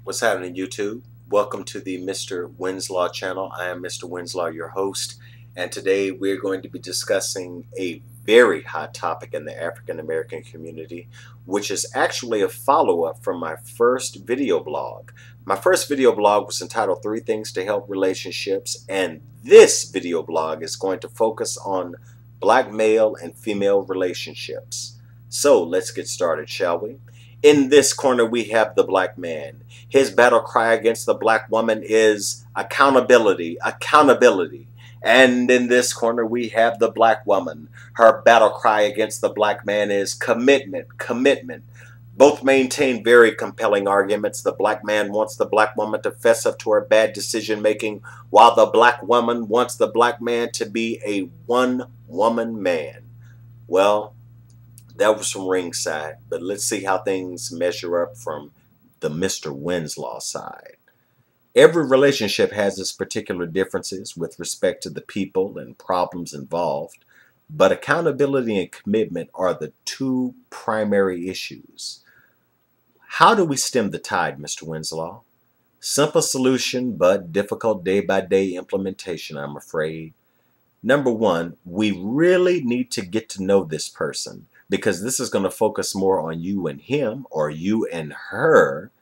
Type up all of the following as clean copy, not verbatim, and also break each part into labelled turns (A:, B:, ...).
A: What's happening, YouTube? Welcome to the Mr. Winslow channel. I am Mr. Winslow, your host, and today we're going to be discussing a very hot topic in the African American community, which is actually a follow-up from my first video blog. My first video blog was entitled 3 Things to Help Relationships, and this video blog is going to focus on black male and female relationships. So let's get started, shall we? In this corner, we have the black man. His battle cry against the black woman is accountability, accountability. And in this corner, we have the black woman. Her battle cry against the black man is commitment, commitment. Both maintain very compelling arguments. The black man wants the black woman to fess up to her bad decision making, while the black woman wants the black man to be a one-woman man. Well, that was from ringside, but let's see how things measure up from the Mr. Winslow side. Every relationship has its particular differences with respect to the people and problems involved, but accountability and commitment are the 2 primary issues. How do we stem the tide, Mr. Winslow? Simple solution, but difficult day-by-day implementation, I'm afraid. Number 1, we really need to get to know this person, because this is going to focus more on you and him or you and her,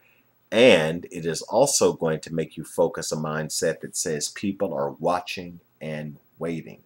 A: and it is also going to make you focus a mindset that says people are watching and waiting.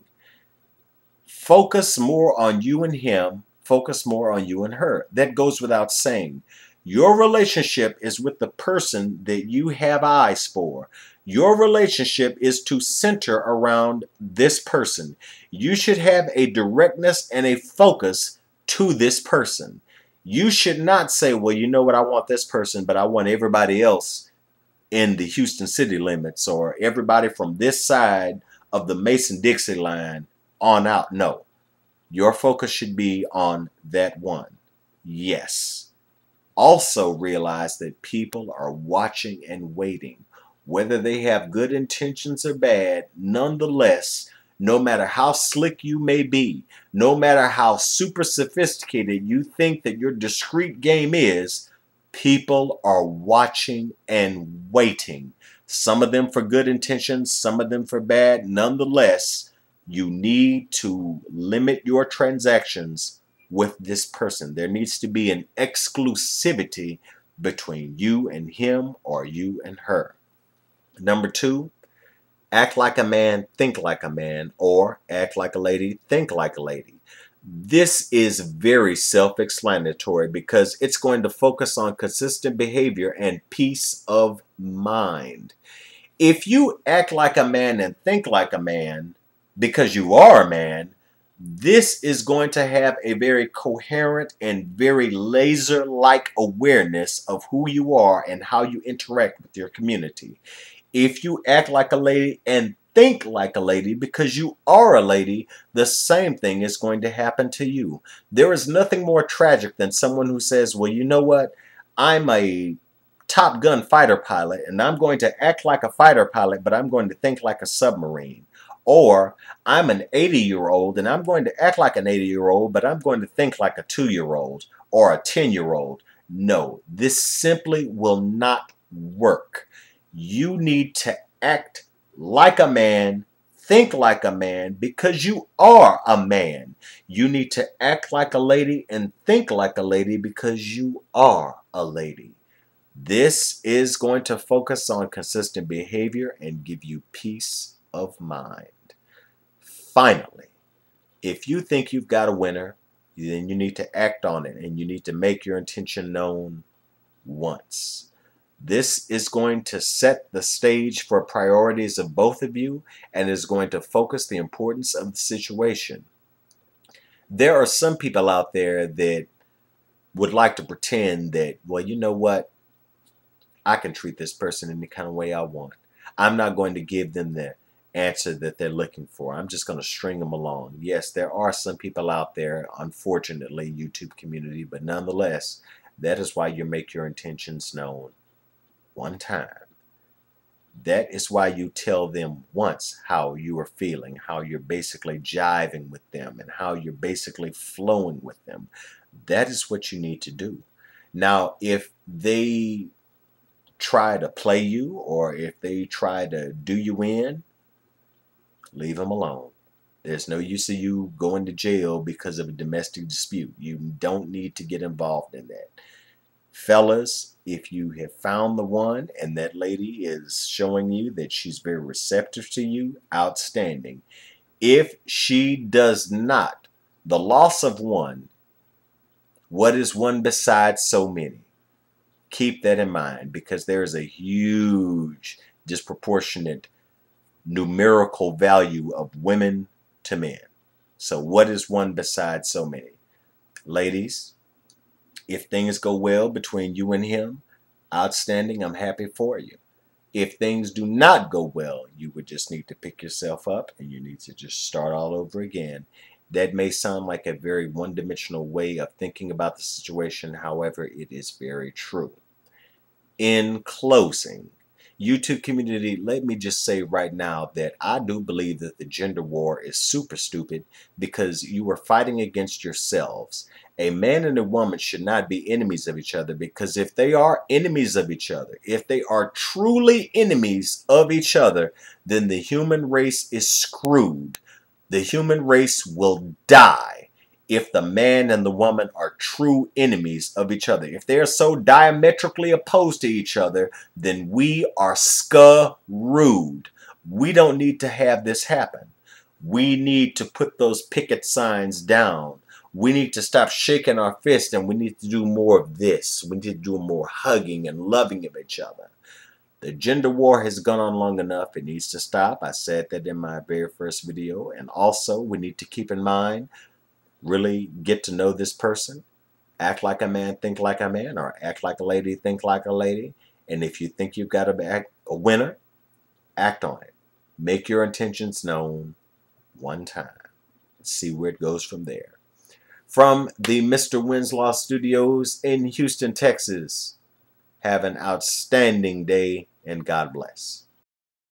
A: Focus more on you and him, focus more on you and her. That goes without saying. Your relationship is with the person that you have eyes for. Your relationship is to center around this person. You should have a directness and a focus to this person. You should not say, well, you know what, I want this person, but I want everybody else in the Houston city limits or everybody from this side of the Mason-Dixie line on out. No, your focus should be on that one. Yes. Also realize that people are watching and waiting. Whether they have good intentions or bad, nonetheless, no matter how slick you may be, no matter how super sophisticated you think that your discrete game is, people are watching and waiting. Some of them for good intentions, some of them for bad. Nonetheless, you need to limit your transactions with this person. There needs to be an exclusivity between you and him or you and her. Number 2, act like a man, think like a man, or act like a lady, think like a lady. This is very self-explanatory because it's going to focus on consistent behavior and peace of mind. If you act like a man and think like a man because you are a man, this is going to have a very coherent and very laser-like awareness of who you are and how you interact with your community. If you act like a lady and think like a lady because you are a lady, the same thing is going to happen to you. There is nothing more tragic than someone who says, well, you know what? I'm a Top Gun fighter pilot and I'm going to act like a fighter pilot, but I'm going to think like a submarine. Or I'm an 80-year-old and I'm going to act like an 80-year-old, but I'm going to think like a 2-year-old or a 10-year-old. No, this simply will not work. You need to act like a man, think like a man, because you are a man. You need to act like a lady and think like a lady because you are a lady. This is going to focus on consistent behavior and give you peace of mind. Finally, if you think you've got a winner, then you need to act on it and you need to make your intention known once. This is going to set the stage for priorities of both of you and is going to focus the importance of the situation. There are some people out there that would like to pretend that, well, you know what? I can treat this person any kind of way I want. I'm not going to give them the answer that they're looking for. I'm just going to string them along. Yes, there are some people out there, unfortunately, YouTube community, but nonetheless, that is why you make your intentions known one time. That is why you tell them once how you are feeling, how you're basically jiving with them, and how you're basically flowing with them. That is what you need to do. Now, if they try to play you or if they try to do you in, leave them alone. There's no use of you going to jail because of a domestic dispute. You don't need to get involved in that. Fellas, if you have found the one and that lady is showing you that she's very receptive to you, outstanding. If she does not, the loss of one, what is one besides so many? Keep that in mind, because there is a huge disproportionate numerical value of women to men. So what is one besides so many? Ladies, if things go well between you and him, outstanding, I'm happy for you. If things do not go well, you would just need to pick yourself up and you need to just start all over again. That may sound like a very one-dimensional way of thinking about the situation. However, it is very true. In closing, YouTube community, let me just say right now that I do believe that the gender war is super stupid because you are fighting against yourselves. A man and a woman should not be enemies of each other, because if they are enemies of each other, if they are truly enemies of each other, then the human race is screwed. The human race will die if the man and the woman are true enemies of each other. If they are so diametrically opposed to each other, then we are screwed. We don't need to have this happen. We need to put those picket signs down. We need to stop shaking our fist, and we need to do more of this. We need to do more hugging and loving of each other. The gender war has gone on long enough. It needs to stop. I said that in my very first video. And also, we need to keep in mind, really get to know this person. Act like a man, think like a man, or act like a lady, think like a lady. And if you think you've got to be a winner, act on it. Make your intentions known one time. See where it goes from there. From the Mr. Winslaw Studios in Houston, Texas, have an outstanding day and God bless.